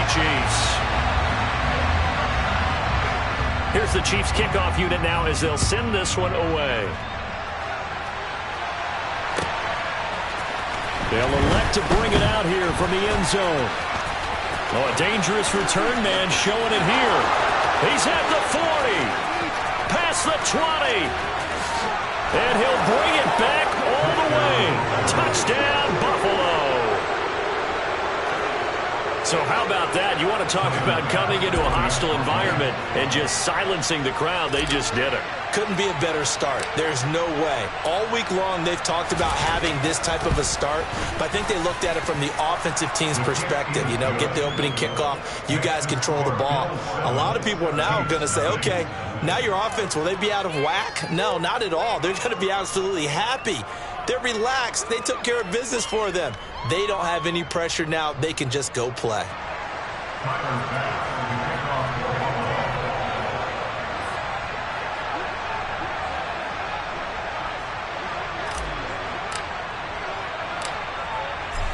Chiefs. Here's the Chiefs kickoff unit now as they'll send this one away. They'll elect to bring it out here from the end zone. Oh, a dangerous return man showing it here. He's at the 40. Past the 20. And he'll bring it back all the way. Touchdown, Buffalo. So how about that? You want to talk about coming into a hostile environment and just silencing the crowd. They just did it. Couldn't be a better start. There's no way. All week long, they've talked about having this type of a start, but I think they looked at it from the offensive team's perspective. You know, get the opening kickoff. You guys control the ball. A lot of people are now going to say, okay, now your offense, will they be out of whack? No, not at all. They're going to be absolutely happy. They're relaxed. They took care of business for them. They don't have any pressure now. They can just go play.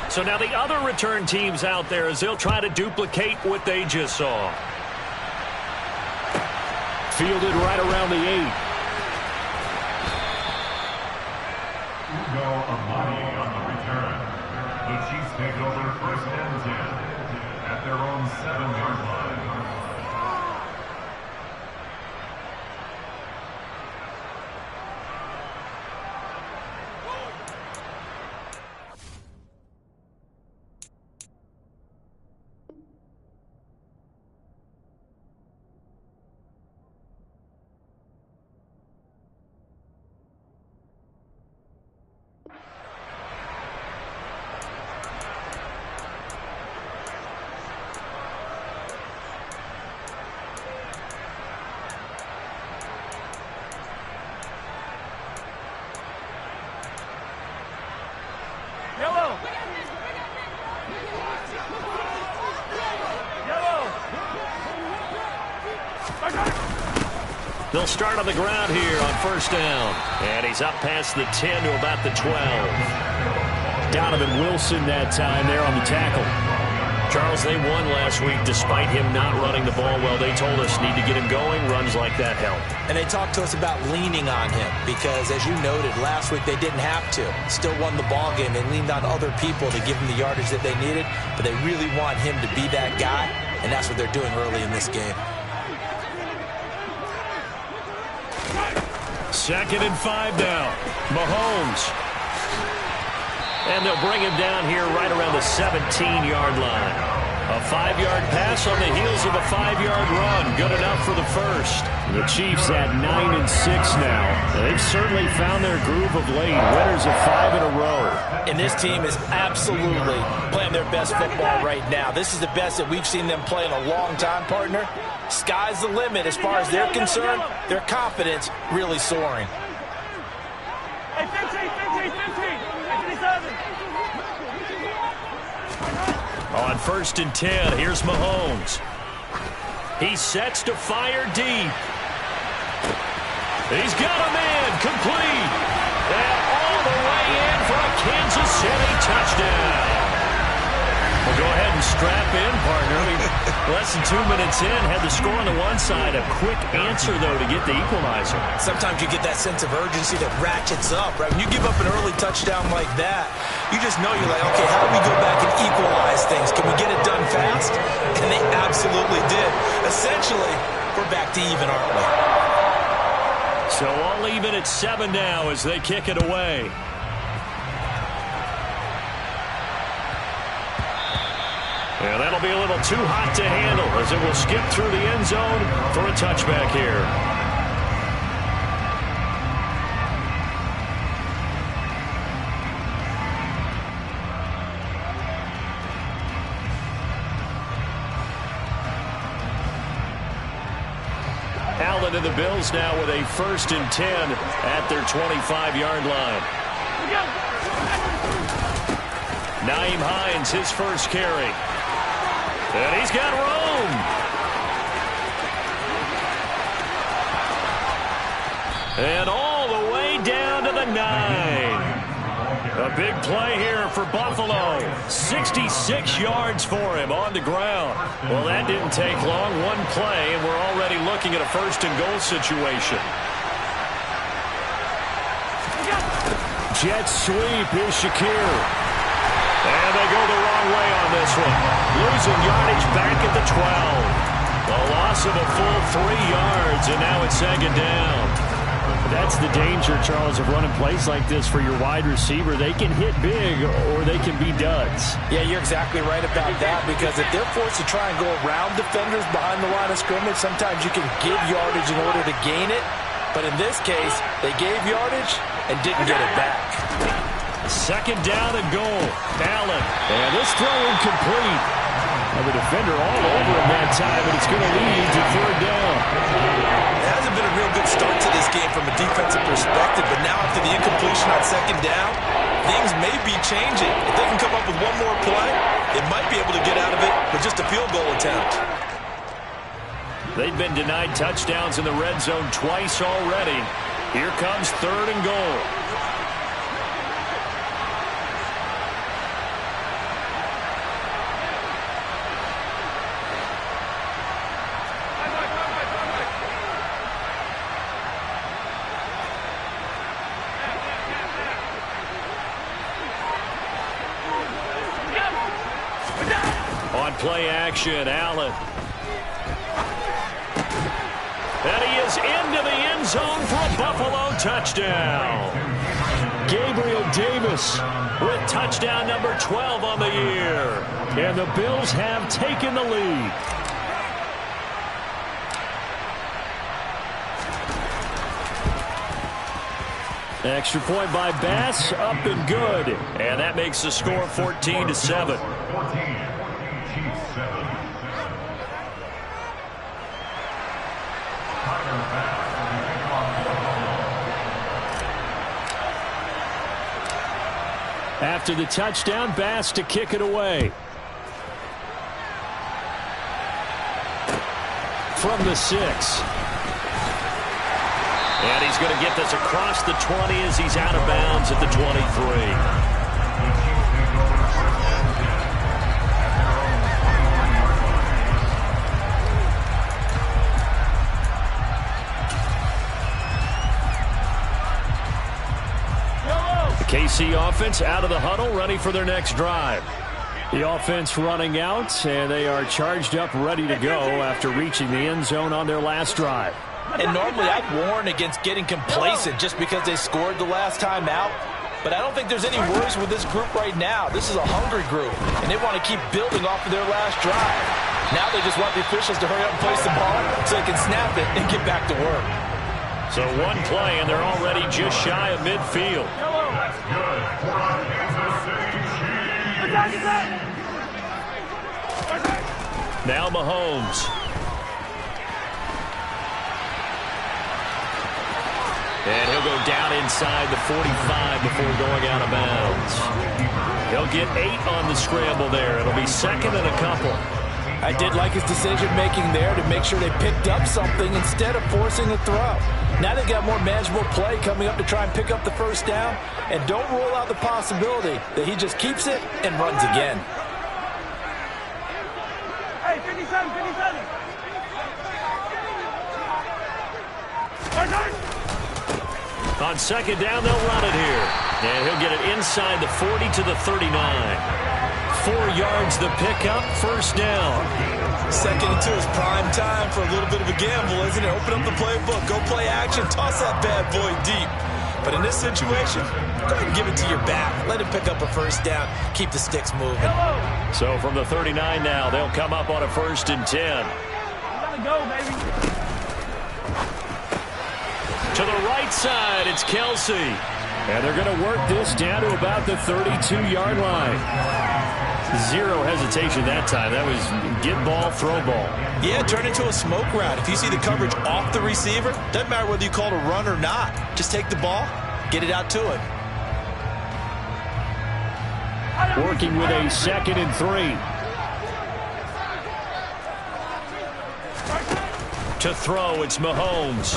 So now the other return teams out there as they'll try to duplicate what they just saw. Fielded right around the 8. On the return. The Chiefs take over first and 10 at their own 7-yard line. They'll start on the ground here on first down. And he's up past the 10 to about the 12. Donovan Wilson that time there on the tackle. Charles, they won last week despite him not running the ball well. They told us need to get him going. Runs like that help. And they talked to us about leaning on him because, as you noted, last week they didn't have to. Still won the ball game. They leaned on other people to give him the yardage that they needed, but they really want him to be that guy, and that's what they're doing early in this game. 2nd and 5 now. Mahomes. And they'll bring him down here right around the 17-yard line. A 5-yard pass on the heels of a 5-yard run. Good enough for the first. The Chiefs at 9-6 now. They've certainly found their groove of late. Winners of 5 in a row. And this team is absolutely playing their best football right now. This is the best that we've seen them play in a long time, partner. Sky's the limit as far as they're concerned. Their confidence really soaring. Hey, 15. On 1st and 10, here's Mahomes. He sets to fire deep. He's got a man complete. And all the way in for a Kansas City touchdown. Well, go ahead and strap in, partner. Less than 2 minutes in, had the score on the one side. A quick answer, though, to get the equalizer. Sometimes you get that sense of urgency that ratchets up, right? When you give up an early touchdown like that, you just know you're like, okay, how do we go back and equalize things? Can we get it done fast? And they absolutely did. Essentially, we're back to even, aren't we? So all even at 7 now as they kick it away. And that'll be a little too hot to handle as it will skip through the end zone for a touchback here. Allen and the Bills now with a 1st and 10 at their 25-yard line. Nyheim Hines, his first carry. And he's got room. And all the way down to the 9. A big play here for Buffalo. 66 yards for him on the ground. Well, that didn't take long. One play, and we're already looking at a first-and-goal situation. Jet sweep. Here's Shakir. And they go the wrong way on this one. Losing yardage back at the 12. A loss of a full 3 yards, and now it's second down. That's the danger, Charles, of running plays like this for your wide receiver. They can hit big or they can be duds. Yeah, you're exactly right about that, because if they're forced to try and go around defenders behind the line of scrimmage, sometimes you can give yardage in order to gain it. But in this case, they gave yardage and didn't get it back. Second down and goal. Allen. And this throw incomplete. The defender all over him that time, but it's going to lead to third down. It hasn't been a real good start to this game from a defensive perspective, but now after the incompletion on second down, things may be changing. If they can come up with one more play, they might be able to get out of it with just a field goal attempt. They've been denied touchdowns in the red zone twice already. Here comes third and goal. Play action, Allen. And he is into the end zone for a Buffalo touchdown. Gabriel Davis with touchdown number 12 on the year. And the Bills have taken the lead. Extra point by Bass, up and good. And that makes the score 14-7. After the touchdown, Bass to kick it away. From the 6. And he's going to get this across the 20 as he's out of bounds at the 23. KC offense out of the huddle, ready for their next drive. The offense running out, and they are charged up, ready to go after reaching the end zone on their last drive. And normally I'd warn against getting complacent just because they scored the last time out. But I don't think there's any worries with this group right now. This is a hungry group, and they want to keep building off of their last drive. Now they just want the officials to hurry up and place the ball so they can snap it and get back to work. So one play, and they're already just shy of midfield. That's good for the Kansas City Chiefs. Now Mahomes. And he'll go down inside the 45 before going out of bounds. He'll get 8 on the scramble there. It'll be second and a couple. I did like his decision-making there to make sure they picked up something instead of forcing a throw. Now they've got more manageable play coming up to try and pick up the first down. And don't rule out the possibility that he just keeps it and runs again. Hey, 57, 57. On second down, they'll run it here. And he'll get it inside the 40 to the 39. 4 yards the pickup, first down. Second and 2 is prime time for a little bit of a gamble, isn't it? Open up the playbook, go play action, toss that bad boy deep. But in this situation, go ahead and give it to your back. Let him pick up a first down, keep the sticks moving. So from the 39 now, they'll come up on a 1st and 10. Gotta go, baby. To the right side, it's Kelsey. And they're going to work this down to about the 32-yard line. 0 hesitation that time. That was get ball, throw ball. Yeah, turn into a smoke route. If you see the coverage off the receiver, doesn't matter whether you call it a run or not. Just take the ball, get it out to him. Working with a 2nd and 3. To throw, it's Mahomes.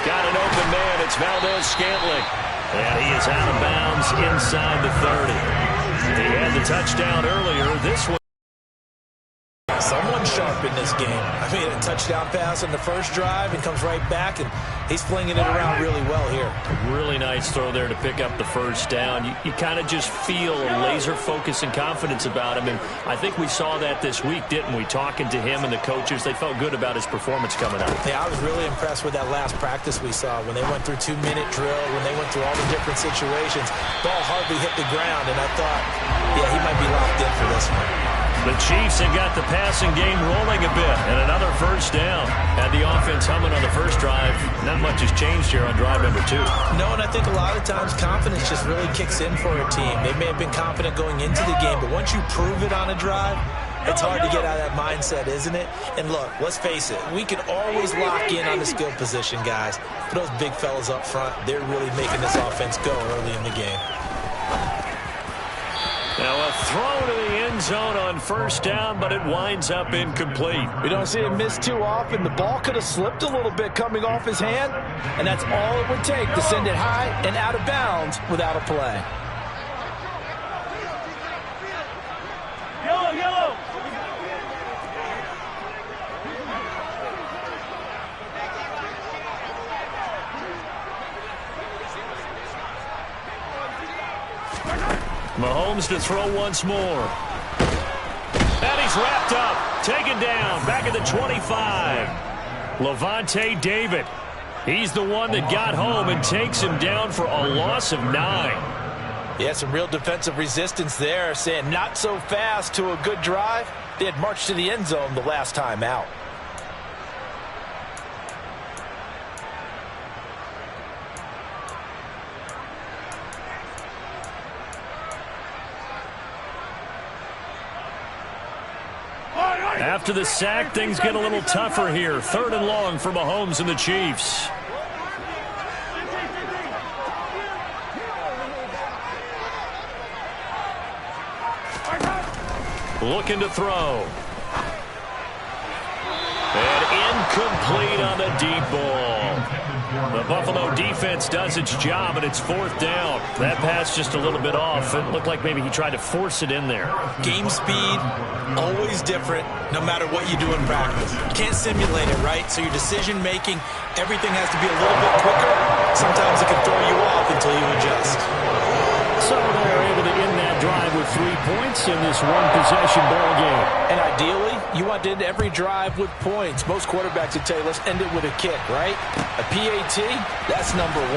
Got an open man. It's Valdez Scantling. And he is out of bounds inside the 30. He had the touchdown earlier. This one. Someone sharp in this game. I mean, a touchdown pass on the first drive and comes right back, and he's flinging it around really well here. Really nice throw there to pick up the first down. You kind of just feel a laser focus and confidence about him, and I think we saw that this week, didn't we? Talking to him and the coaches, they felt good about his performance coming up. Yeah, I was really impressed with that last practice we saw when they went through 2-minute drill, when they went through all the different situations. Ball hardly hit the ground, and I thought, yeah, he might be locked in for this one. The Chiefs have got the passing game rolling a bit, and another first down. Had the offense humming on the first drive. Not much has changed here on drive number 2. No, and I think a lot of times confidence just really kicks in for a team. They may have been confident going into the game, but once you prove it on a drive, it's hard to get out of that mindset, isn't it? And look, let's face it, we can always lock in on the skill position, guys. But those big fellas up front, they're really making this offense go early in the game. Now a throw to the end zone on first down, but it winds up incomplete. We don't see him miss too often. The ball could have slipped a little bit coming off his hand, and that's all it would take to send it high and out of bounds without a play. Yellow, yellow. Mahomes to throw once more. And he's wrapped up. Taken down. Back at the 25. Levante David. He's the one that got home and takes him down for a loss of 9. Yeah, some real defensive resistance there, saying not so fast to a good drive. They had marched to the end zone the last time out. After the sack, things get a little tougher here. 3rd and long for Mahomes and the Chiefs. Looking to throw. And incomplete on the deep ball. The Buffalo defense does its job, and it's 4th down. That pass just a little bit off. It looked like maybe he tried to force it in there. Game speed, always different, no matter what you do in practice. You can't simulate it, right? So your decision-making, everything has to be a little bit quicker. Sometimes it can throw you off until you adjust. So they're able to end that drive with 3 points in this one-possession ball game. And ideally, you want to end every drive with points. Most quarterbacks would tell you, let's end it with a kick, right? A PAT, that's number 1.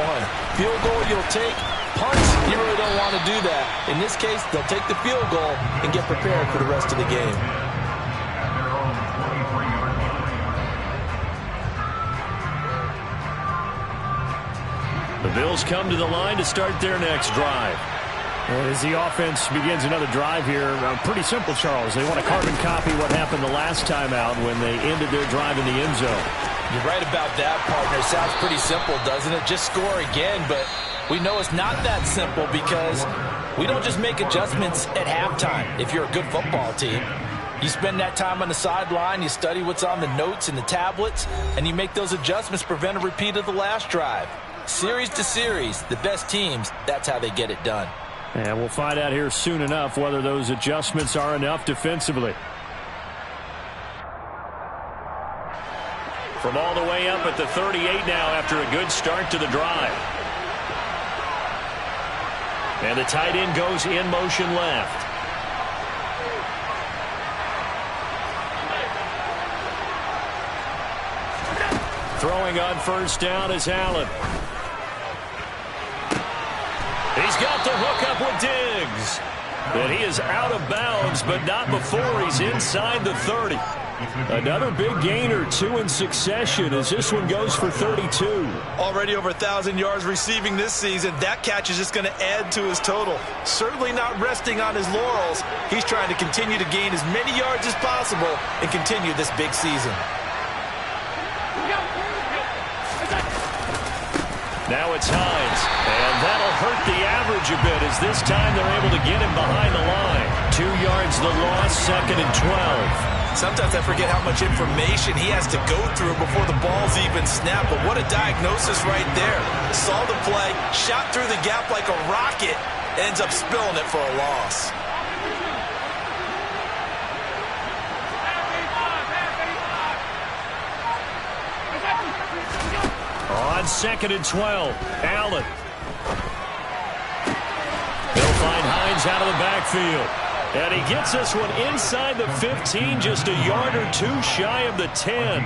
Field goal you'll take. Punts, you really don't want to do that. In this case, they'll take the field goal and get prepared for the rest of the game. The Bills come to the line to start their next drive. As the offense begins another drive here, pretty simple, Charles. They want to carbon copy what happened the last time out when they ended their drive in the end zone. You're right about that, partner. Sounds pretty simple, doesn't it? Just score again, but we know it's not that simple because we don't just make adjustments at halftime if you're a good football team. You spend that time on the sideline, you study what's on the notes and the tablets, and you make those adjustments, prevent a repeat of the last drive. Series to series, the best teams, that's how they get it done. And we'll find out here soon enough whether those adjustments are enough defensively. From all the way up at the 38 now after a good start to the drive. And the tight end goes in motion left. Throwing on first down is Allen. He's got the hook up with Diggs. And he is out of bounds, but not before he's inside the 30. Another big gainer, 2 in succession, as this one goes for 32. Already over 1,000 yards receiving this season. That catch is just going to add to his total. Certainly not resting on his laurels. He's trying to continue to gain as many yards as possible and continue this big season. Now it's Hines, and that'll hurt the average a bit as this time they're able to get him behind the line. 2 yards the loss, 2nd and 12. Sometimes I forget how much information he has to go through before the ball's even snapped. But what a diagnosis right there. Saw the play, shot through the gap like a rocket, ends up spilling it for a loss. On 2nd and 12, Allen. They'll find Hines out of the backfield. And he gets this one inside the 15, just a yard or two shy of the 10.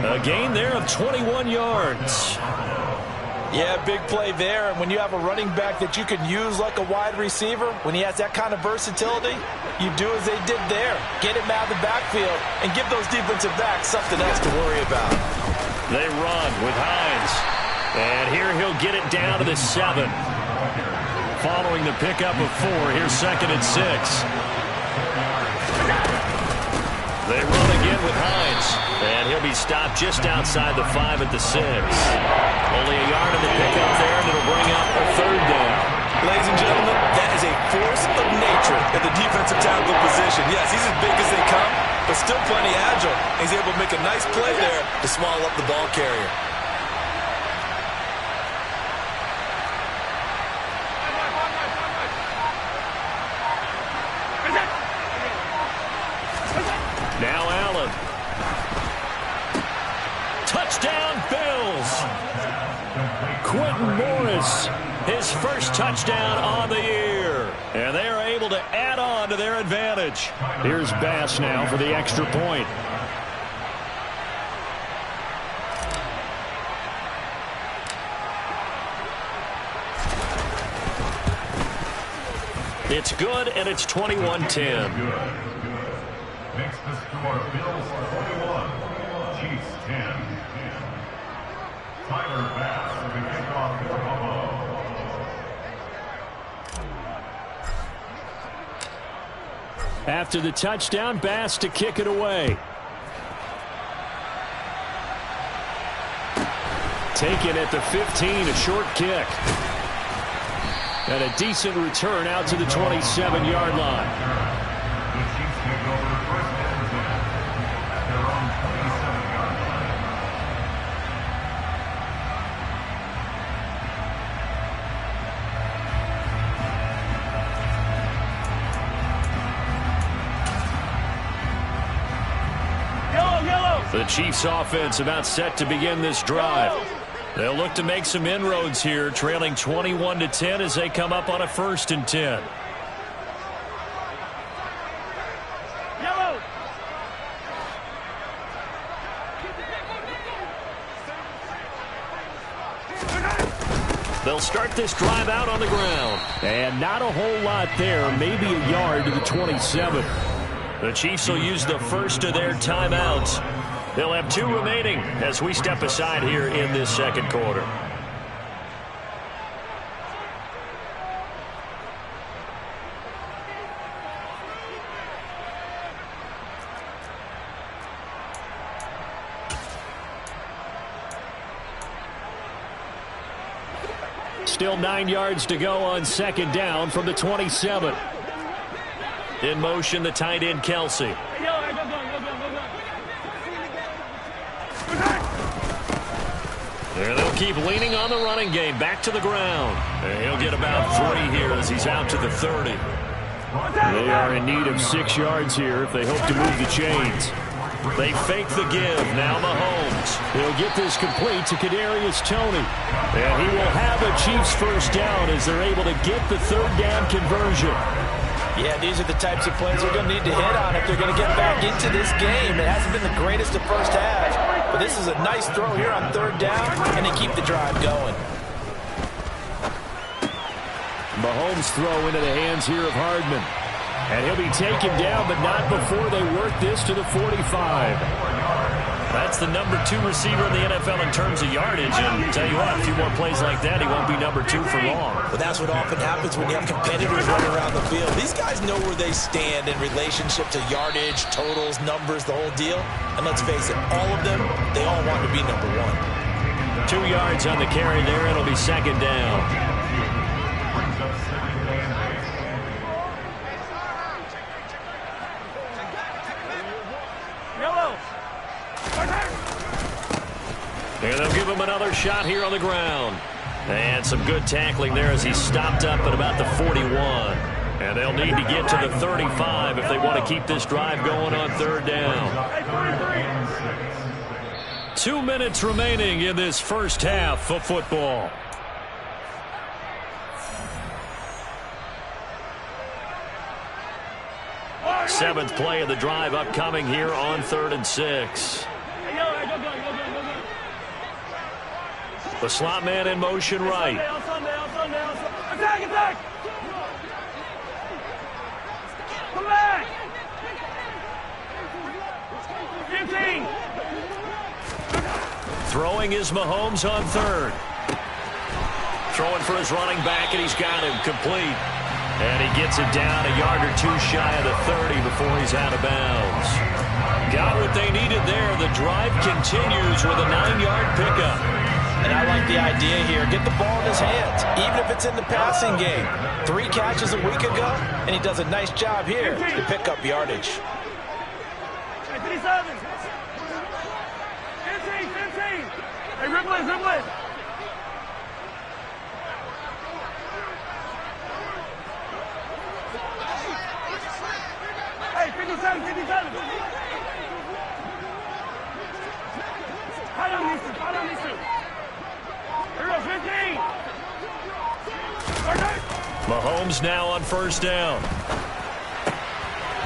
A gain there of 21 yards. Yeah, big play there. And when you have a running back that you can use like a wide receiver, when he has that kind of versatility, you do as they did there. Get him out of the backfield and give those defensive backs something else to worry about. They run with Hines. And here he'll get it down to the 7. Following the pickup of 4, here's 2nd and 6. They run again with Hines. And he'll be stopped just outside the 5 at the 6. Only a yard in the pickup there, and it'll bring up a 3rd down. Ladies and gentlemen, that is a force of nature at the defensive tackle position. Yes, he's as big as they come, but still plenty agile. He's able to make a nice play there to swallow up the ball carrier. Now Allen. Touchdown, Bills. Quentin Morris, his first touchdown on the year. And they are able to add on to their advantage. Here's Bass now for the extra point. It's good, and it's 21-10. Makes the score Bills 21, Chiefs 10. Tyler Bass to kick off for Buffalo. After the touchdown, Bass to kick it away. Taken at the 15, a short kick. And a decent return out to the 27-yard line. The Chiefs take over first and 10 at their own 27-yard line. The Chiefs offense about set to begin this drive. They'll look to make some inroads here, trailing 21-10 as they come up on a 1st and 10. They'll start this drive out on the ground. And not a whole lot there, maybe a yard to the 27. The Chiefs will use the first of their timeouts. They'll have 2 remaining as we step aside here in this 2nd quarter. Still 9 yards to go on 2nd down from the 27. In motion, the tight end, Kelsey. And they'll keep leaning on the running game. Back to the ground. And he'll get about 3 here as he's out to the 30. They are in need of 6 yards here if they hope to move the chains. They fake the give. Now Mahomes. He'll get this complete to Kadarius Toney. And he will have a Chiefs first down as they're able to get the 3rd down conversion. Yeah, these are the types of plays they're going to need to hit on if they're going to get back into this game. It hasn't been the greatest of first half, but this is a nice throw here on 3rd down, and they keep the drive going. Mahomes throw into the hands here of Hardman. And he'll be taken down, but not before they work this to the 45. That's the number 2 receiver in the NFL in terms of yardage. And tell you what, a few more plays like that, he won't be number 2 for long. But that's what often happens when you have competitors running around the field. These guys know where they stand in relationship to yardage, totals, numbers, the whole deal. And let's face it, all of them, they all want to be number 1. 2 yards on the carry there. It'll be 2nd down. And they'll give him another shot here on the ground. And some good tackling there as he stopped up at about the 41. And they'll need to get to the 35 if they want to keep this drive going on third down. 2 minutes remaining in this first half of football. Seventh play of the drive upcoming here on 3rd and 6. The slot man in motion right. Attack, attack! Come back! 15! Throwing is Mahomes on 3rd. Throwing for his running back, and he's got him complete. And he gets it down a yard or two shy of the 30 before he's out of bounds. Got what they needed there. The drive continues with a 9-yard pickup. And I like the idea here. Get the ball in his hands, even if it's in the passing game. 3 catches a week ago, and he does a nice job here to pick up yardage. 57! 15! Hey, Ripley! Hey, 57! Hold on these two. Here goes 15! Mahomes now on first down.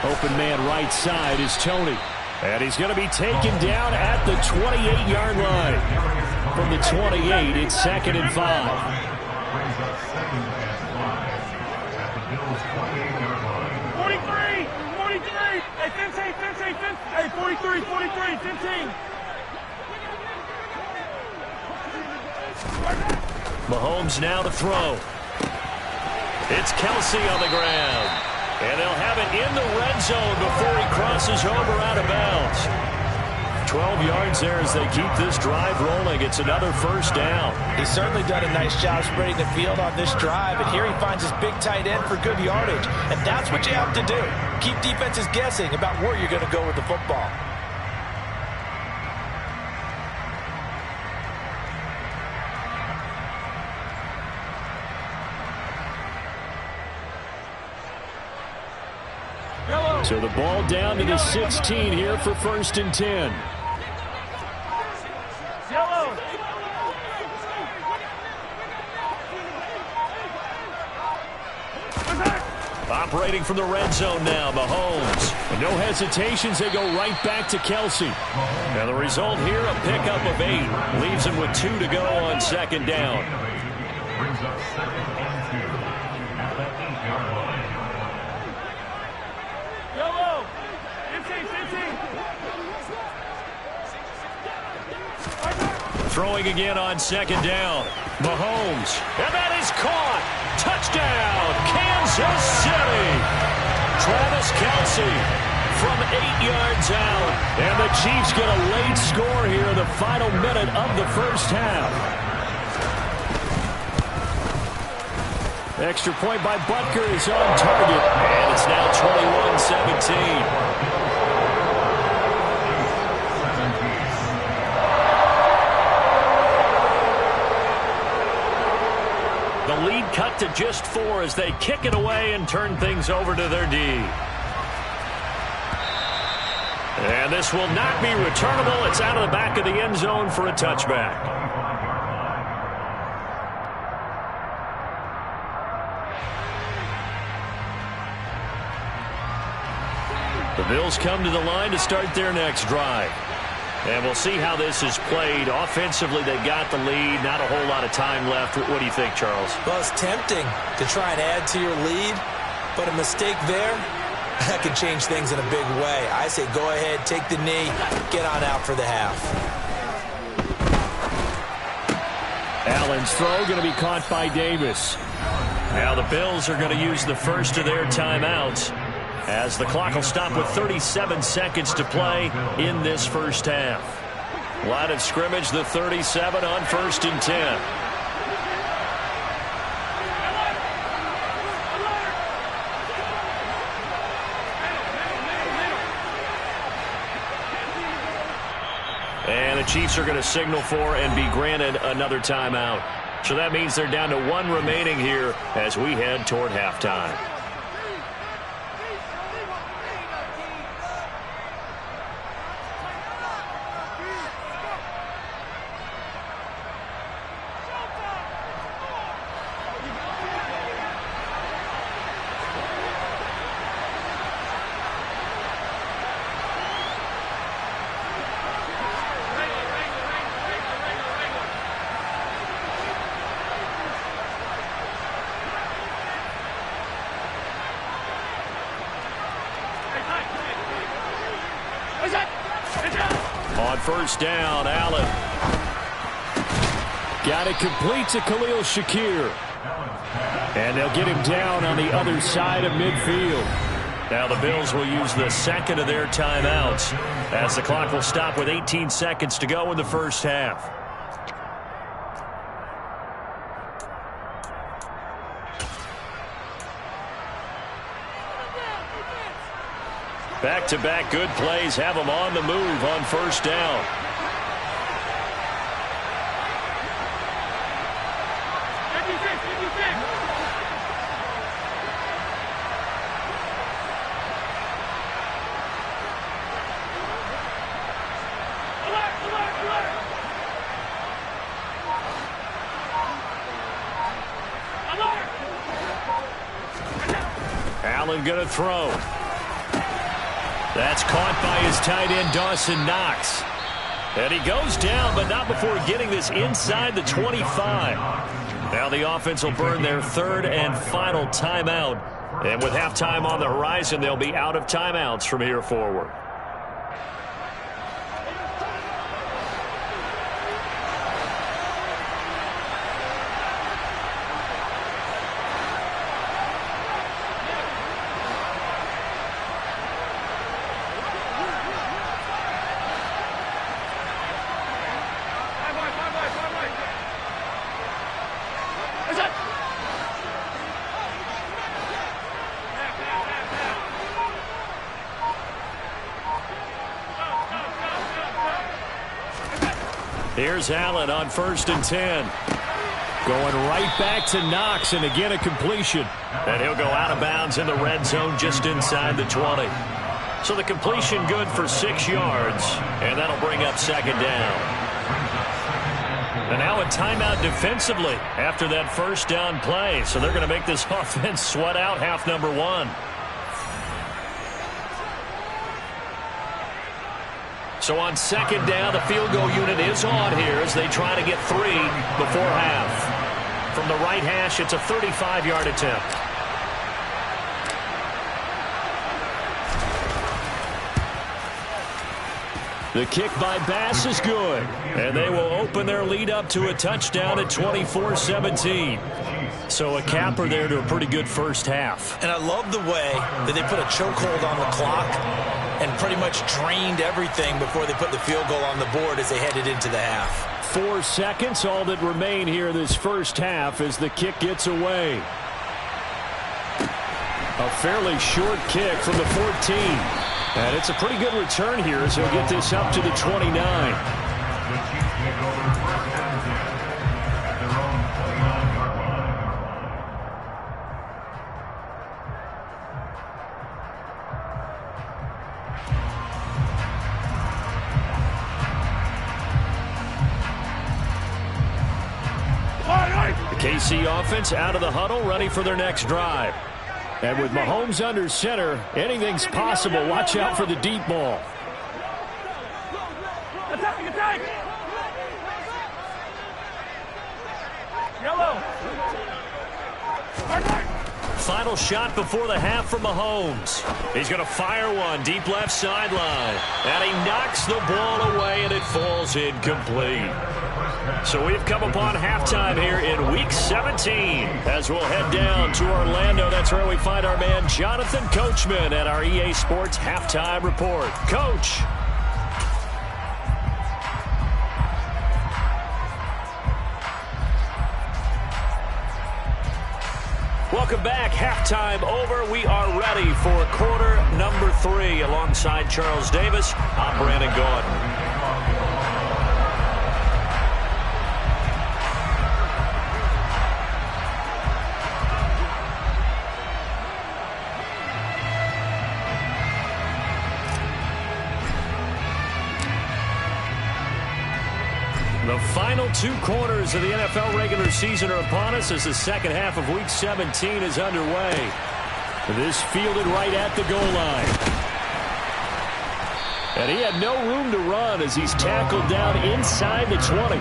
Open man right side is Tony. And he's going to be taken down at the 28-yard line. From the 28, it's 2nd and 5. Brings up 2nd and 5 at the Bills' 28-yard line. 43! Hey, 15! Hey, 43, 15! Mahomes now to throw. It's Kelsey on the ground. And they'll have it in the red zone before he crosses over out of bounds. 12 yards there as they keep this drive rolling. It's another first down. He's certainly done a nice job spreading the field on this drive, and here he finds his big tight end for good yardage. And that's what you have to do. Keep defenses guessing about where you're going to go with the football. So the ball down to the 16 here for 1st and 10. Yellow! Operating from the red zone now, Mahomes. And no hesitations, they go right back to Kelsey. And the result here, a pickup of 8. Leaves him with 2 to go on 2nd down. Brings up 2nd and 2 at the 8-yard line. Yellow! 15! Throwing again on 2nd down. Mahomes. And that is caught. Touchdown, Kansas City. Travis Kelsey from 8 yards out. And the Chiefs get a late score here in the final minute of the first half. Extra point by Butker is on target. And it's now 21-17. The lead cut to just 4 as they kick it away and turn things over to their D. And this will not be returnable. It's out of the back of the end zone for a touchback. The Bills come to the line to start their next drive. And we'll see how this is played. Offensively, they got the lead. Not a whole lot of time left. What do you think, Charles? Well, it's tempting to try and add to your lead, but a mistake there, that could change things in a big way. I say go ahead, take the knee, get on out for the half. Allen's throw going to be caught by Davis. Now the Bills are going to use the first of their timeouts, as the clock will stop with 37 seconds to play in this first half. Line of scrimmage, the 37 on 1st and 10. And the Chiefs are going to signal for and be granted another timeout. So that means they're down to one remaining here as we head toward halftime. On first down, Allen. Got it complete to Khalil Shakir. And they'll get him down on the other side of midfield. Now the Bills will use the second of their timeouts as the clock will stop with 18 seconds to go in the first half. Back-to-back good plays have them on the move on first down. Allen going to throw. That's caught by his tight end, Dawson Knox. And he goes down, but not before getting this inside the 25. Now the offense will burn their third and final timeout. And with halftime on the horizon, they'll be out of timeouts from here forward. Here's Allen on first and 10. Going right back to Knox, and again a completion. And he'll go out of bounds in the red zone just inside the 20. So the completion good for 6 yards, and that'll bring up second down. And now a timeout defensively after that first down play. So they're going to make this offense sweat out half number one. So on second down, the field goal unit is on here as they try to get 3 before half. From the right hash, it's a 35-yard attempt. The kick by Bass is good, and they will open their lead up to a touchdown at 24-17. So a capper there to a pretty good first half. And I love the way that they put a chokehold on the clock and pretty much drained everything before they put the field goal on the board as they headed into the half. 4 seconds, all that remain here this first half as the kick gets away. A fairly short kick from the 14. And it's a pretty good return here as he'll get this up to the 29. KC offense out of the huddle, ready for their next drive. And with Mahomes under center, anything's possible. Watch out for the deep ball. Attack, attack! Yellow! Final shot before the half for Mahomes. He's going to fire one deep left sideline. And he knocks the ball away, and it falls incomplete. So we've come upon halftime here in Week 17 as we'll head down to Orlando. That's where we find our man Jonathan Coachman at our EA Sports Halftime Report. Coach. Welcome back. Halftime over. We are ready for quarter number 3 alongside Charles Davis. I'm Brandon Gordon. The final 2 quarters of the NFL regular season are upon us as the second half of Week 17 is underway. This fielded right at the goal line. And he had no room to run as he's tackled down inside the 20.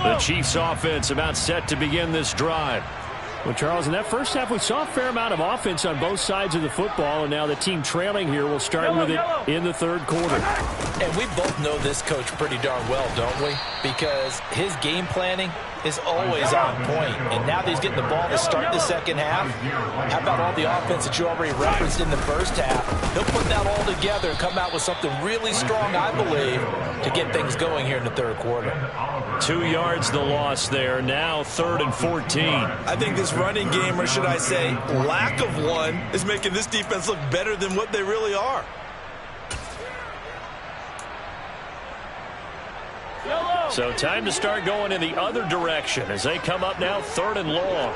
The Chiefs offense about set to begin this drive. Well, Charles, in that first half, we saw a fair amount of offense on both sides of the football, and now the team trailing here will start with it in the third quarter. And we both know this coach pretty darn well, don't we? Because his game planning is always on point. And now that he's getting the ball to start the second half, how about all the offense that you already referenced in the first half? He'll put that all together and come out with something really strong, I believe, to get things going here in the third quarter. 2 yards the loss there. Now 3rd and 14. I think this running game, or should I say lack of one, is making this defense look better than what they really are. So time to start going in the other direction as they come up now 3rd and long.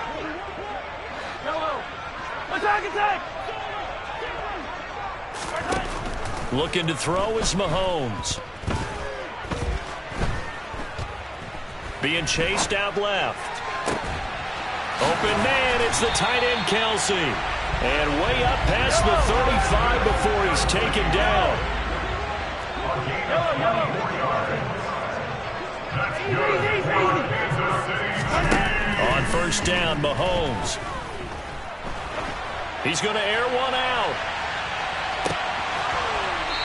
Attack! Looking to throw is Mahomes. Being chased out left. Open man, it's the tight end Kelsey. And way up past the 35 before he's taken down. On first down, Mahomes. He's going to air one out.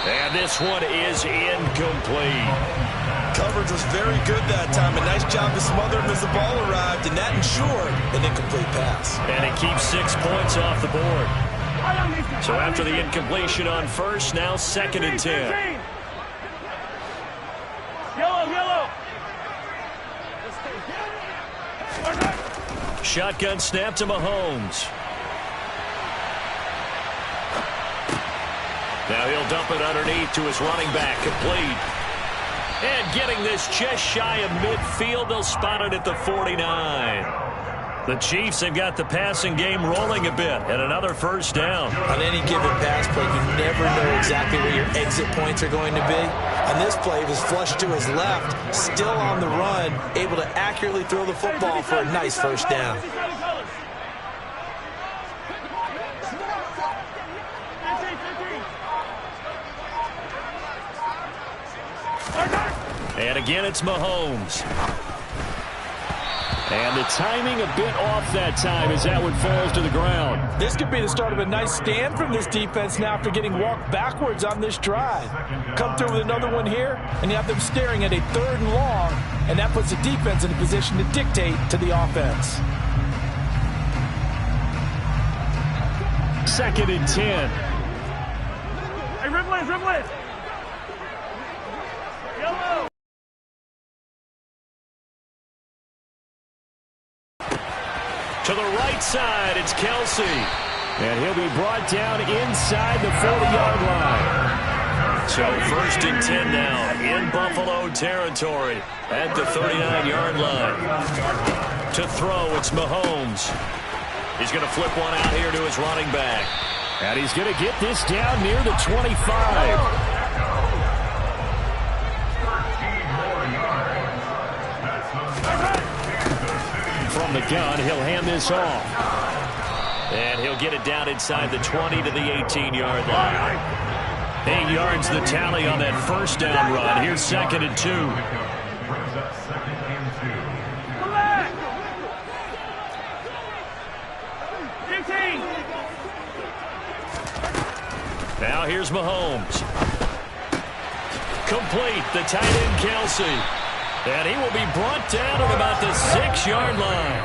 And this one is incomplete. Coverage was very good that time. A nice job to smother him as the ball arrived, and that ensured an incomplete pass. And it keeps 6 points off the board. So after the incompletion on first, now 2nd and 10. Yellow! Shotgun snap to Mahomes. Now he'll dump it underneath to his running back, complete. And getting this just shy of midfield, they'll spot it at the 49. The Chiefs have got the passing game rolling a bit, and another first down. On any given pass play, you never know exactly where your exit points are going to be. On this play, it was flushed to his left, still on the run, able to accurately throw the football for a nice first down. And again, it's Mahomes. And the timing a bit off that time as that one falls to the ground. This could be the start of a nice stand from this defense now after getting walked backwards on this drive. Come through with another one here, and you have them staring at a 3rd and long, and that puts the defense in a position to dictate to the offense. 2nd and 10. Hey, Ripley! Yellow! To the right side, it's Kelsey. And he'll be brought down inside the 40-yard line. So 1st and 10 now in Buffalo territory at the 39-yard line. To throw, it's Mahomes. He's going to flip one out here to his running back. And he's going to get this down near the 25. From the gun, he'll hand this off. And he'll get it down inside the 20 to the 18-yard line. 8 yards the tally on that first down run. Here's 2nd and 2. Now here's Mahomes. Complete, the tight end Kelsey. And he will be brought down at about the 6-yard line.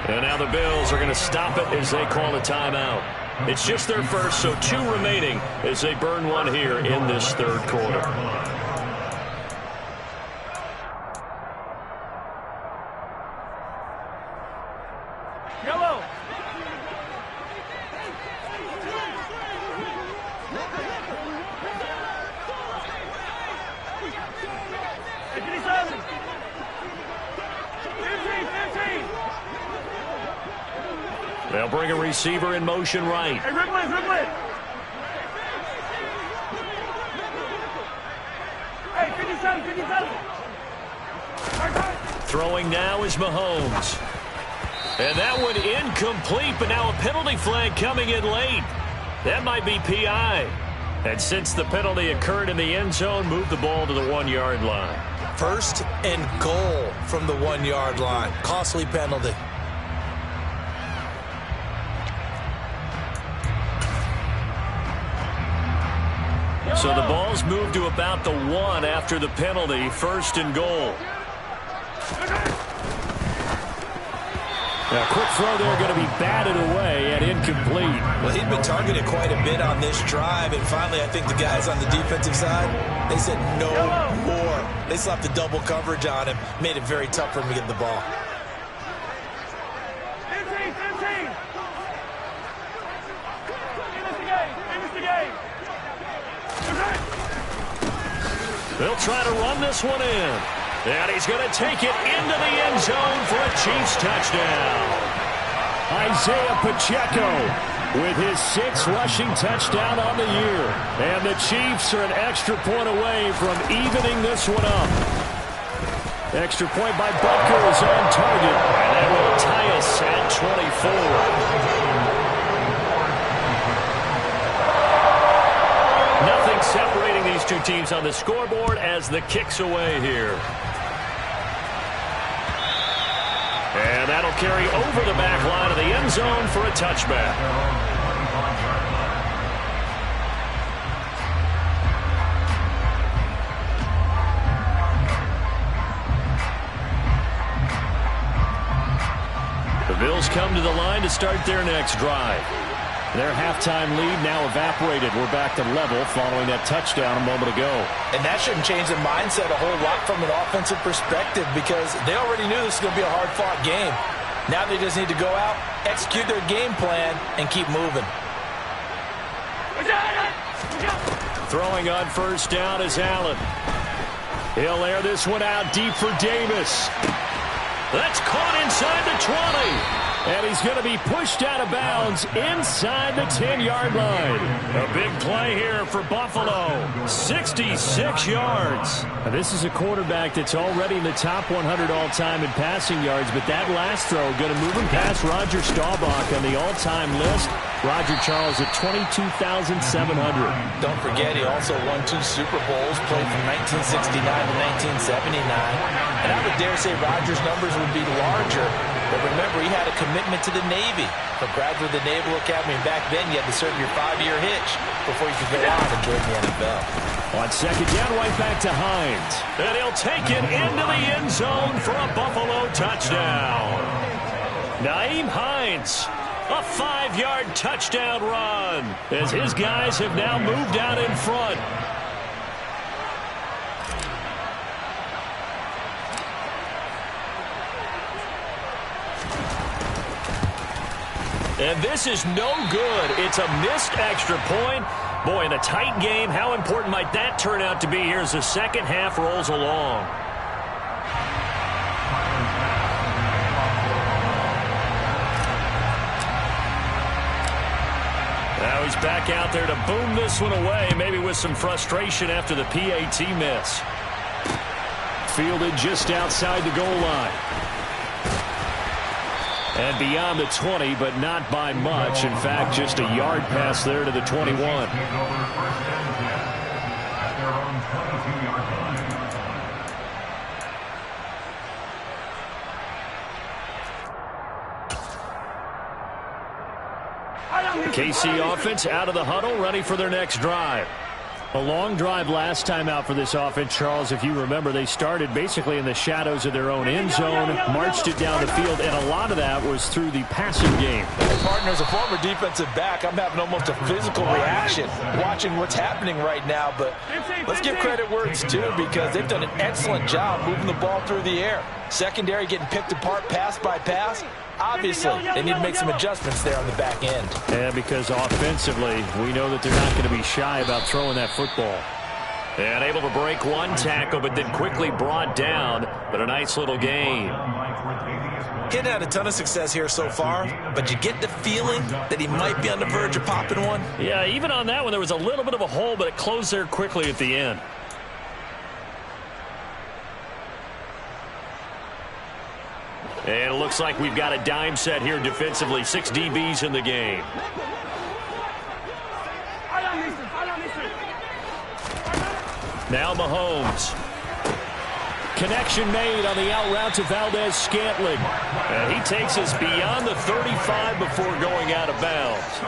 And now the Bills are going to stop it as they call a timeout. It's just their first, so 2 remaining as they burn one here in this third quarter. Yellow! They'll bring a receiver in motion right. Hey, Ripley. Hey, 57. Throwing now is Mahomes. And that one incomplete, but now a penalty flag coming in late. That might be PI. And since the penalty occurred in the end zone, move the ball to the 1-yard line. 1st and goal from the 1-yard line. Costly penalty. So the ball's moved to about the 1 after the penalty. 1st and goal. A quick throw there going to be batted away and incomplete. Well, he'd been targeted quite a bit on this drive, and finally I think the guys on the defensive side, they said no more. They slapped the double coverage on him, made it very tough for him to get the ball. 15. Finish the game. They'll try to run this one in. And he's going to take it into the end zone for a Chiefs touchdown. Isaiah Pacheco with his 6th rushing touchdown on the year. And the Chiefs are an extra point away from evening this one up. Extra point by Butker is on target. And that will tie us at 24. Nothing separating these two teams on the scoreboard as the kick's away here. And that'll carry over the back line of the end zone for a touchback. The Bills come to the line to start their next drive. Their halftime lead now evaporated. We're back to level following that touchdown a moment ago. And that shouldn't change the mindset a whole lot from an offensive perspective because they already knew this was going to be a hard-fought game. Now they just need to go out, execute their game plan, and keep moving. Throwing on 1st down is Allen. He'll air this one out deep for Davis. That's caught inside the 20. And he's going to be pushed out of bounds inside the 10-yard line. A big play here for Buffalo. 66 yards. Now, this is a quarterback that's already in the top 100 all-time in passing yards, but that last throw going to move him past Roger Staubach on the all-time list. Roger Charles at 22,700. Don't forget, he also won 2 Super Bowls, played from 1969 to 1979. And I would dare say Roger's numbers would be larger. But remember, he had a commitment to the Navy. For graduate of the Naval Academy, and back then you had to serve your 5-year hitch before you could go on and join the NFL. On 2nd down, right back to Hines. And he'll take it into the end zone for a Buffalo touchdown. Nyheim Hines, a 5-yard touchdown run as his guys have now moved out in front. And this is no good. It's a missed extra point. Boy, in a tight game, how important might that turn out to be here as the second half rolls along? Now he's back out there to boom this one away, maybe with some frustration after the PAT miss. Fielded just outside the goal line. And beyond the 20, but not by much. In fact, just a yard pass there to the 21. KC offense out of the huddle, ready for their next drive. A long drive last time out for this offense, Charles. If you remember, they started basically in the shadows of their own end zone, marched it down the field, and a lot of that was through the passing game. And partner, as a former defensive back, I'm having almost a physical reaction watching what's happening right now. But let's give credit where it's due because they've done an excellent job moving the ball through the air. Secondary getting picked apart pass by pass. Obviously, they need to make some adjustments there on the back end. And because offensively, we know that they're not going to be shy about throwing that football. And able to break one tackle, but then quickly brought down. But a nice little gain. He hadn't had a ton of success here so far, but you get the feeling that he might be on the verge of popping one. Yeah, even on that one, there was a little bit of a hole, but it closed there quickly at the end. And it looks like we've got a dime set here defensively. 6 DBs in the game. Now Mahomes. Connection made on the out route to Valdez-Scantling. And he takes us beyond the 35 before going out of bounds.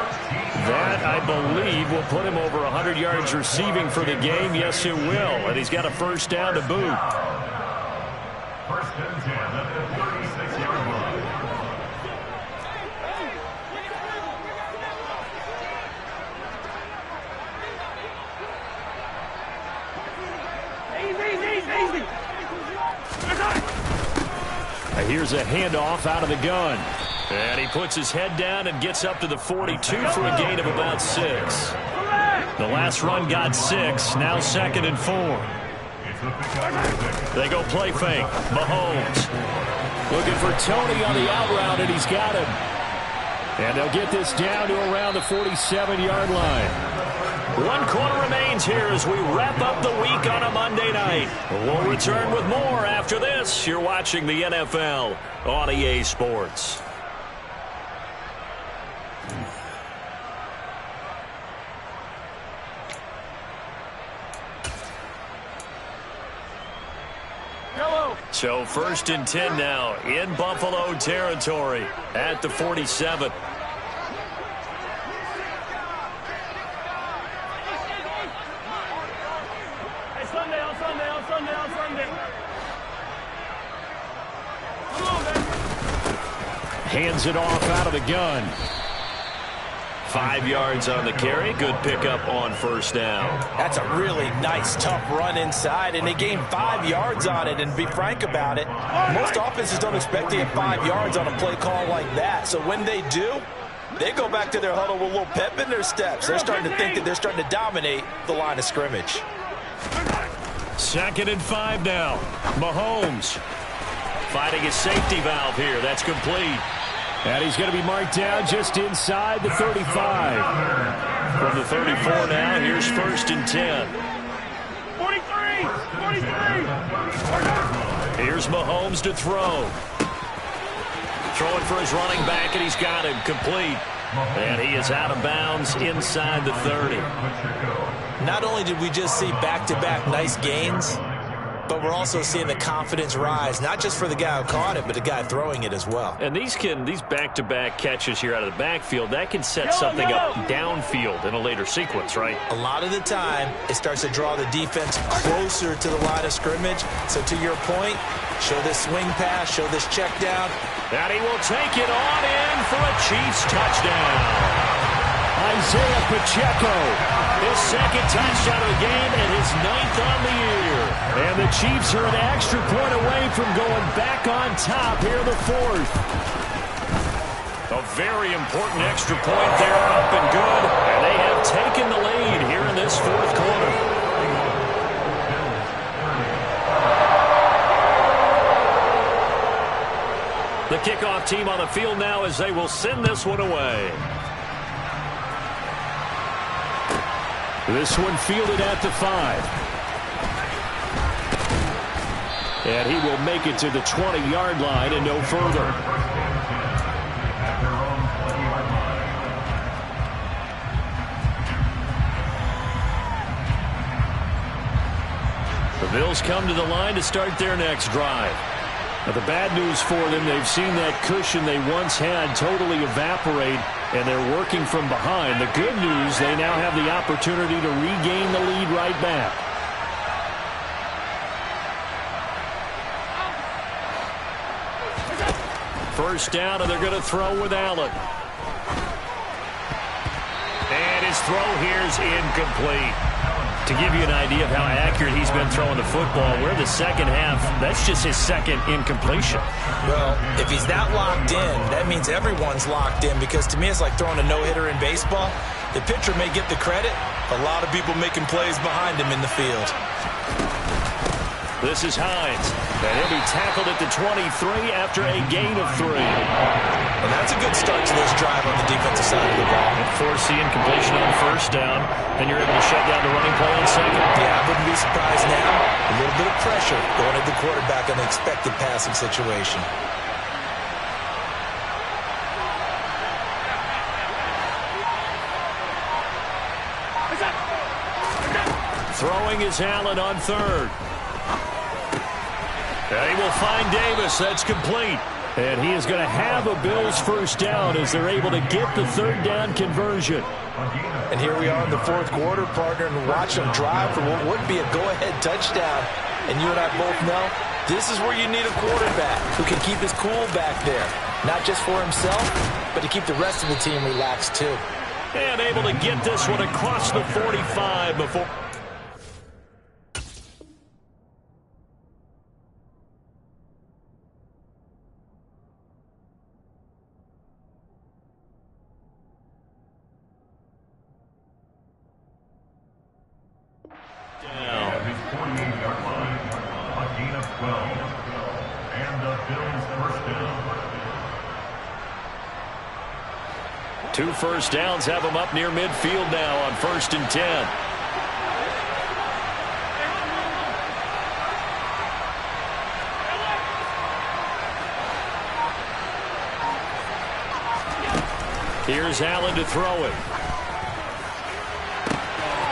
That, I believe, will put him over 100 yards receiving for the game. Yes, it will. And he's got a first down to boot. First and 10 at the 36-yard line. Here's a handoff out of the gun. And he puts his head down and gets up to the 42 for a gain of about 6. The last run got 6. Now 2nd and 4. They go play fake. Mahomes looking for Tony on the out route, and he's got him. And they'll get this down to around the 47-yard line. 1 quarter remains here as we wrap up the week on a Monday night. We'll return with more after this. You're watching the NFL on EA Sports. So 1st and 10 now in Buffalo territory at the 47. Hands it off out of the gun. 5 yards on the carry. Good pickup on first down. That's a really nice, tough run inside, and they gained 5 yards on it. And to be frank about it, most offenses don't expect to get 5 yards on a play call like that. So when they do, they go back to their huddle with a little pep in their steps. They're starting to think that they're starting to dominate the line of scrimmage. 2nd and 5 now. Mahomes finding his safety valve here. That's complete. And he's going to be marked down just inside the 35. From the 34 now, here's 1st and 10. 43! Here's Mahomes to throw. Throwing for his running back, and he's got him complete. And he is out of bounds inside the 30. Not only did we just see back-to-back nice gains, but we're also seeing the confidence rise, not just for the guy who caught it, but the guy throwing it as well. And these back-to-back catches here out of the backfield, that can set something up downfield in a later sequence, right? A lot of the time, it starts to draw the defense closer to the line of scrimmage. So to your point, show this swing pass, show this check down. And he will take it on in for a Chiefs touchdown. Isaiah Pacheco, his 2nd touchdown of the game and his 9th on the year. And the Chiefs are an extra point away from going back on top here in the 4th. A very important extra point there, up and good. And they have taken the lead here in this 4th quarter. The kickoff team on the field now as they will send this one away. This one fielded at the 5. And he will make it to the 20-yard line and no further. The Bills come to the line to start their next drive. Now, the bad news for them, they've seen that cushion they once had totally evaporate, and they're working from behind. The good news, they now have the opportunity to regain the lead right back. First down, and they're going to throw with Allen. And his throw here is incomplete. To give you an idea of how accurate he's been throwing the football, we're the second half. That's just his 2nd incompletion. Well, if he's that locked in, that means everyone's locked in, because to me it's like throwing a no-hitter in baseball. The pitcher may get the credit. A lot of people making plays behind him in the field. This is Hines, and he'll be tackled at the 23 after a gain of 3. And that's a good start to this drive on the defensive side of the ball. And force the incompletion on first down, then you're able to shut down the running play on second. Yeah, I wouldn't be surprised now. A little bit of pressure going at the quarterback on the expected passing situation. Throwing is Allen on third. And he will find Davis. That's complete. And he is going to have a Bills first down as they're able to get the third down conversion. And here we are in the fourth quarter, partner, and watch them drive for what would be a go-ahead touchdown. And you and I both know this is where you need a quarterback who can keep his cool back there. Not just for himself, but to keep the rest of the team relaxed too. And able to get this one across the 45 before... Two first downs have them up near midfield now on 1st and 10. Here's Allen to throw it.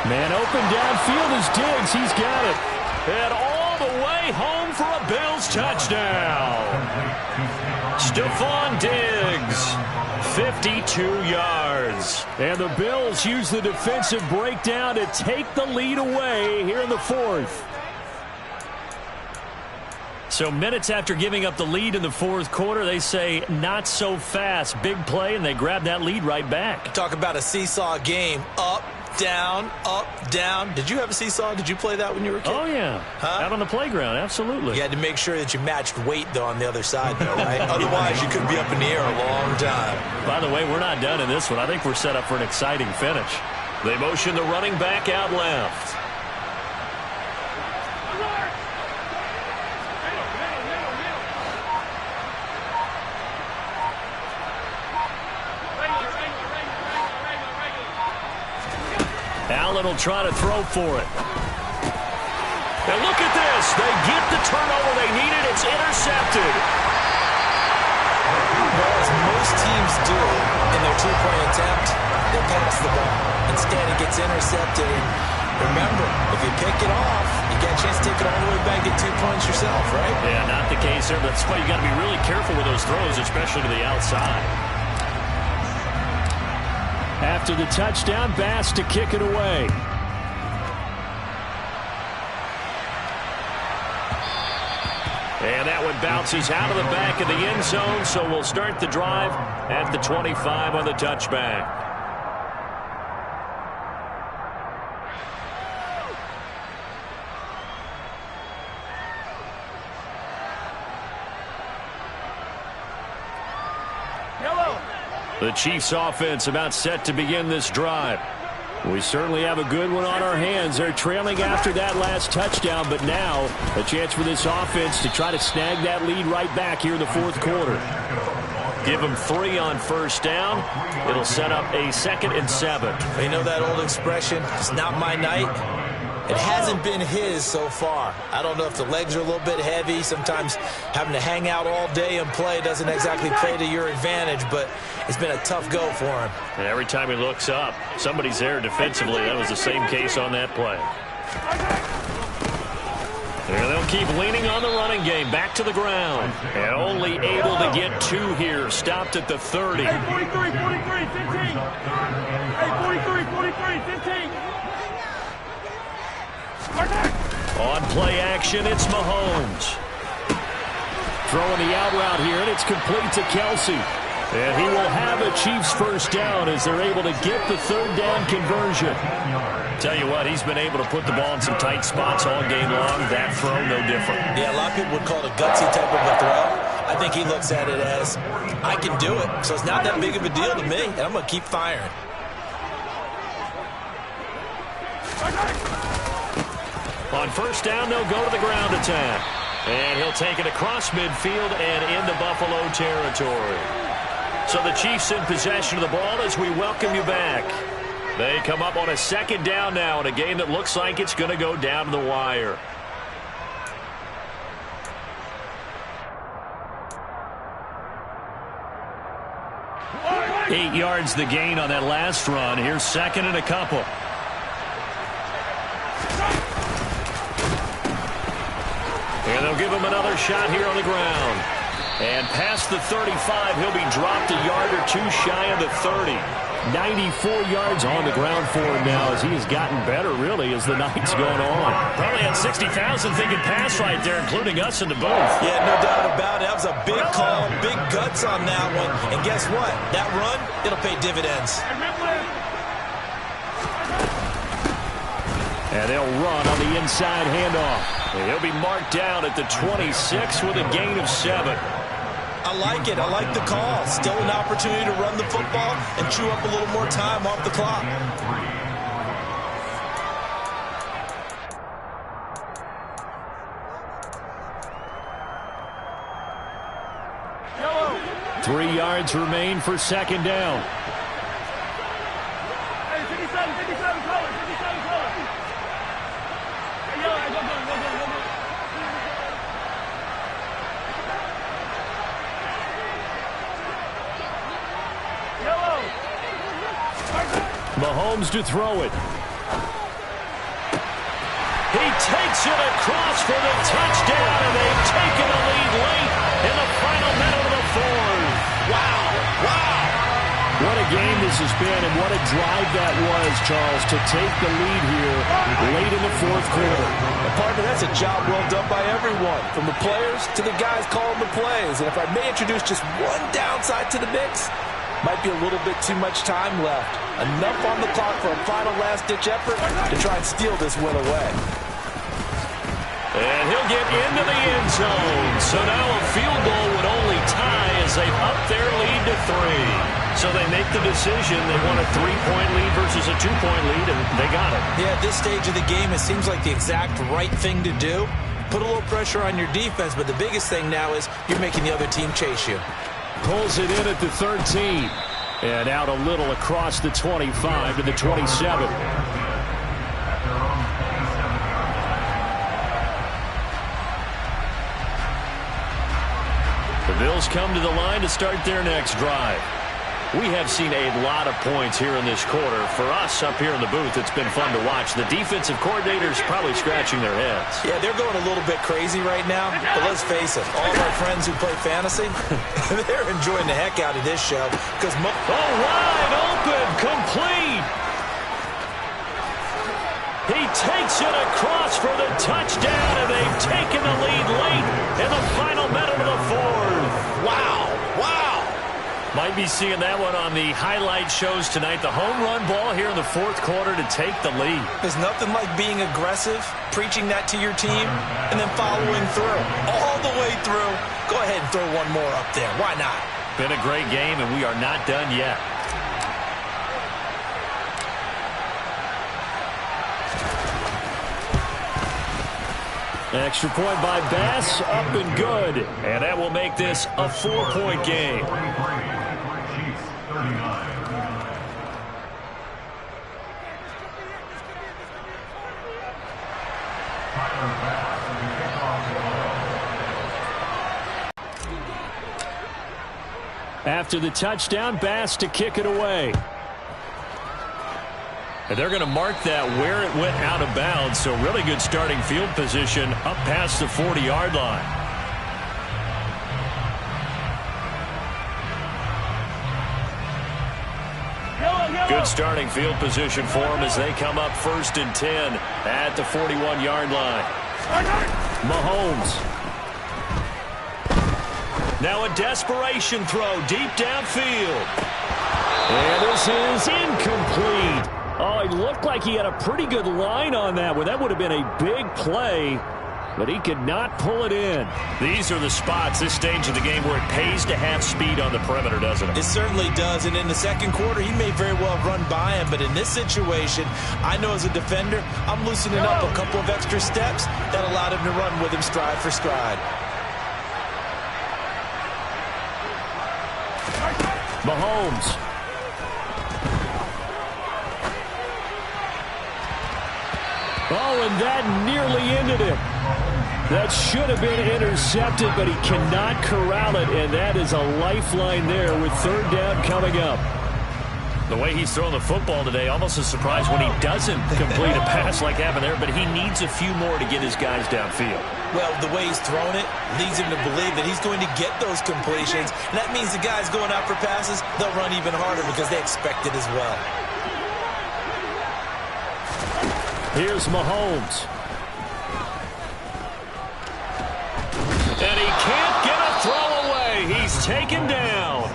Man open downfield is Diggs. He's got it. And all the way home for a Bills touchdown. Stephon Diggs. 52 yards. And the Bills use the defensive breakdown to take the lead away here in the fourth. So minutes after giving up the lead in the fourth quarter, they say not so fast. Big play, and they grab that lead right back. Talk about a seesaw game. Up, down, up, down. Did you have a seesaw? Did you play that when you were a kid? Oh, yeah. Out on the playground, absolutely. You had to make sure that you matched weight, though, on the other side, though, right? Otherwise, you could be up in the air a long time. By the way, we're not done in this one. I think we're set up for an exciting finish. They motion the running back out left. Allen will try to throw for it. And look at this. They get the turnover they needed. It's intercepted. Well, as most teams do in their two-point attempt, they pass the ball. Instead, it gets intercepted. And remember, if you pick it off, you get a chance to take it all the way back, get 2 points yourself, right? Yeah, not the case there. That's why you got to be really careful with those throws, especially to the outside. After the touchdown, Bass to kick it away. And that one bounces out of the back of the end zone, so we'll start the drive at the 25 on the touchback. The Chiefs offense about set to begin this drive. We certainly have a good one on our hands. They're trailing after that last touchdown, but now a chance for this offense to try to snag that lead right back here in the fourth quarter. Give them 3 on first down. It'll set up a 2nd and 7. You know that old expression, it's not my night? It hasn't been his so far. I don't know if the legs are a little bit heavy. Sometimes having to hang out all day and play doesn't exactly play to your advantage, but it's been a tough go for him. And every time he looks up, somebody's there defensively. That was the same case on that play. And they'll keep leaning on the running game. Back to the ground. And only able to get 2 here. Stopped at the 30. Hey, 43, 43, 15. Hey, 43, 43, 15. On play action, it's Mahomes. Throwing the out route here, and it's complete to Kelsey. And he will have a Chiefs first down as they're able to get the third down conversion. Tell you what, he's been able to put the ball in some tight spots all game long. That throw, no different. Yeah, a lot of people would call it a gutsy type of a throw. I think he looks at it as, I can do it, so it's not that big of a deal to me, and I'm going to keep firing. On first down, they'll go to the ground attack. And he'll take it across midfield and into Buffalo territory. So the Chiefs in possession of the ball as we welcome you back. They come up on a second down now in a game that looks like it's going to go down to the wire. Eight yards the gain on that last run. Here's second and a couple. And they'll give him another shot here on the ground. And past the 35, he'll be dropped a yard or two shy of the 30. 94 yards on the ground for him now as he has gotten better, really, as the night's going on. Probably had 60,000 thinking pass right there, including us in the booth. Yeah, no doubt about it. That was a big call, big guts on that one. And guess what? That run, it'll pay dividends. And they'll run on the inside handoff. And he'll be marked down at the 26 with a gain of 7. I like it. I like the call. Still an opportunity to run the football and chew up a little more time off the clock. 3 yards remain for second down. Hey, 57, 57, color, 57, color. Hey, yo, go. Yellow. Mahomes to throw it. He takes it across for the touchdown, and they've taken the lead late in the final minute of the fourth. Wow. What a game this has been, and what a drive that was, Charles, to take the lead here late in the fourth quarter. Partner, that's a job well done by everyone, from the players to the guys calling the plays. And if I may introduce just one downside to the mix, might be a little bit too much time left. Enough on the clock for a final last-ditch effort to try and steal this win away. And he'll get into the end zone. So now a field goal would only tie as they up their lead to 3. So they make the decision. They want a 3-point lead versus a 2-point lead, and they got it. Yeah, at this stage of the game, it seems like the exact right thing to do. Put a little pressure on your defense, but the biggest thing now is you're making the other team chase you. Pulls it in at the 13. And out a little across the 25 to the 27. The Bills come to the line to start their next drive. We have seen a lot of points here in this quarter. For us up here in the booth, it's been fun to watch. The defensive coordinators probably scratching their heads. Yeah, they're going a little bit crazy right now. But let's face it, all of our friends who play fantasy, they're enjoying the heck out of this show. Because wide open, complete. He takes it across for the touchdown, and they've taken the lead late in the final minute of the fourth. Wow. Might be seeing that one on the highlight shows tonight. The home run ball here in the fourth quarter to take the lead. There's nothing like being aggressive, preaching that to your team, and then following through. All the way through. Go ahead and throw one more up there. Why not? Been a great game, and we are not done yet. Extra point by Bass, up and good. And that will make this a 4-point game. Chiefs 39. After the touchdown, Bass to kick it away. And they're going to mark that where it went out of bounds, so really good starting field position up past the 40-yard line. Good starting field position for them as they come up 1st and 10 at the 41-yard line. Mahomes. Now a desperation throw deep downfield. And this is incomplete. Oh, it looked like he had a pretty good line on that one. That would have been a big play. but he could not pull it in. These are the spots, this stage of the game, where it pays to have speed on the perimeter, doesn't it? It certainly does, and in the second quarter, he may very well run by him, but in this situation, I know as a defender, I'm loosening up a couple of extra steps that allowed him to run with him stride for stride. Mahomes. Oh, and that nearly ended it. That should have been intercepted, but he cannot corral it, and that is a lifeline there with third down coming up. The way he's throwing the football today, almost a surprise when he doesn't complete a pass like happened there, but he needs a few more to get his guys downfield. Well, the way he's thrown it leads him to believe that he's going to get those completions, and that means the guys going out for passes, they'll run even harder because they expect it as well. Here's Mahomes. And he can't get a throw away. He's taken down.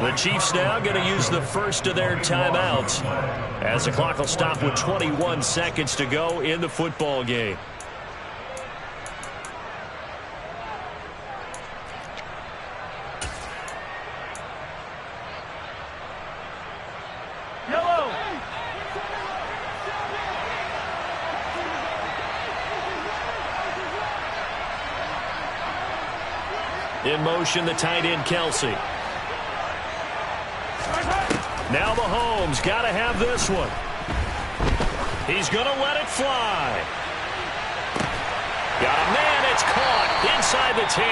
The Chiefs now going to use the first of their timeouts as the clock will stop with 21 seconds to go in the football game. In motion, the tight end, Kelsey. Now Mahomes, got to have this one. He's going to let it fly. Got a man, it's caught inside the 10.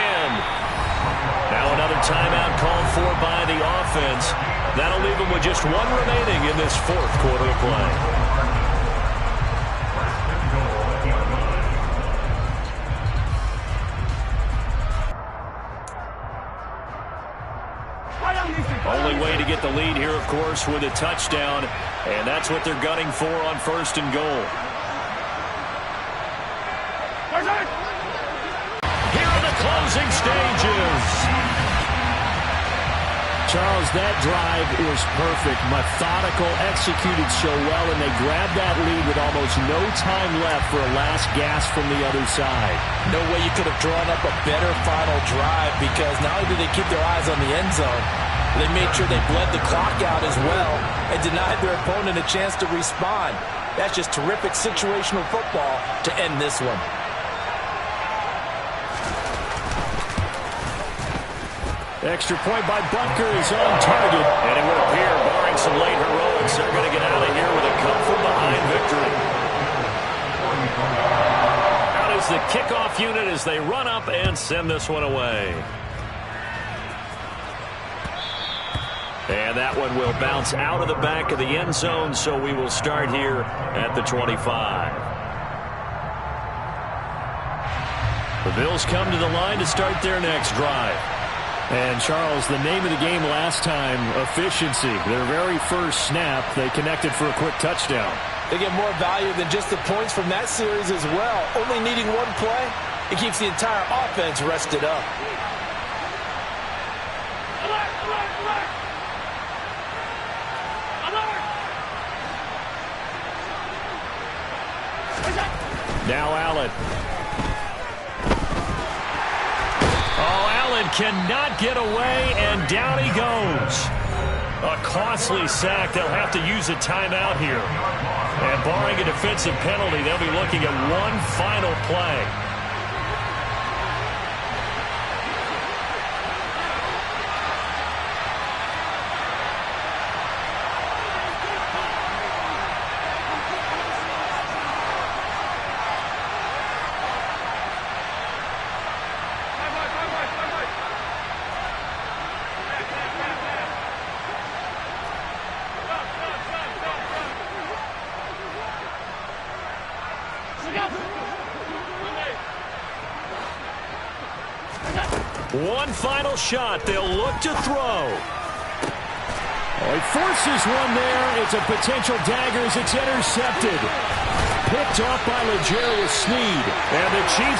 Now another timeout called for by the offense. That'll leave him with just one remaining in this fourth quarter of play. Only way to get the lead here, of course, with a touchdown, and that's what they're gunning for on first and goal. Here are the closing stages. Charles, that drive was perfect, methodical, executed so well, and they grabbed that lead with almost no time left for a last gasp from the other side. No way you could have drawn up a better final drive, because not only did they keep their eyes on the end zone, they made sure they bled the clock out as well and denied their opponent a chance to respond. That's just terrific situational football to end this one. Extra point by Butker is on target. And it would appear, barring some late heroics, they're going to get out of here with a come-from-behind victory. Out is the kickoff unit as they run up and send this one away. And that one will bounce out of the back of the end zone, so we will start here at the 25. The Bills come to the line to start their next drive. And, Charles, the name of the game last time, efficiency. Their very first snap, they connected for a quick touchdown. They get more value than just the points from that series as well. Only needing one play, it keeps the entire offense rested up. Now Allen. Oh, Allen cannot get away, and down he goes. A costly sack. They'll have to use a timeout here. And barring a defensive penalty, they'll be looking at one final play. One final shot. They'll look to throw. Oh, he forces one there. It's a potential dagger as it's intercepted. Picked off by L'Jarius Sneed. And the Chiefs